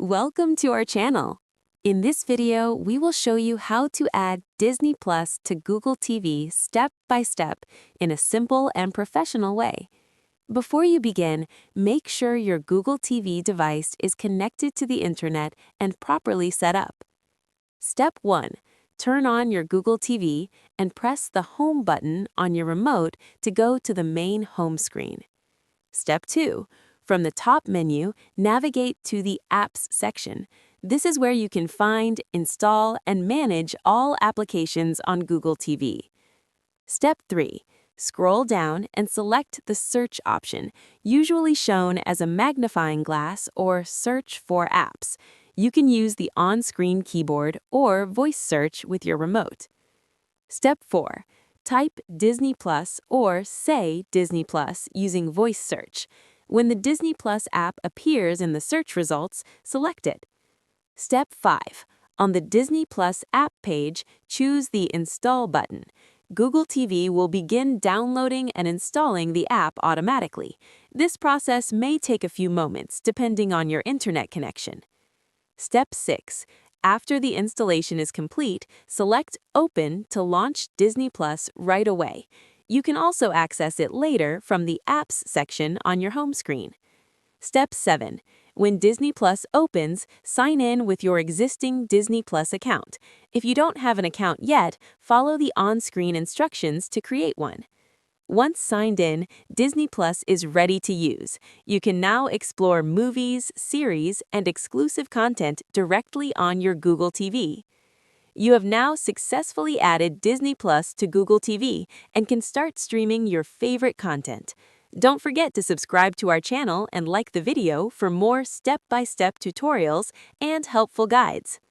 Welcome to our channel. In this video, we will show you how to add Disney Plus to Google TV step by step in a simple and professional way. Before you begin, make sure your Google TV device is connected to the internet and properly set up. Step 1. Turn on your Google TV and press the Home button on your remote to go to the main home screen. Step 2. From the top menu, navigate to the Apps section. This is where you can find, install, and manage all applications on Google TV. Step 3. Scroll down and select the Search option, usually shown as a magnifying glass or Search for Apps. You can use the on-screen keyboard or voice search with your remote. Step 4. Type Disney Plus or say Disney Plus using voice search. When the Disney Plus app appears in the search results, select it. Step 5. On the Disney Plus app page, choose the Install button. Google TV will begin downloading and installing the app automatically. This process may take a few moments, depending on your internet connection. Step 6. After the installation is complete, select Open to launch Disney Plus right away. You can also access it later from the Apps section on your home screen. Step 7. When Disney Plus opens, sign in with your existing Disney Plus account. If you don't have an account yet, follow the on-screen instructions to create one. Once signed in, Disney Plus is ready to use. You can now explore movies, series, and exclusive content directly on your Google TV. You have now successfully added Disney Plus to Google TV and can start streaming your favorite content. Don't forget to subscribe to our channel and like the video for more step-by-step tutorials and helpful guides.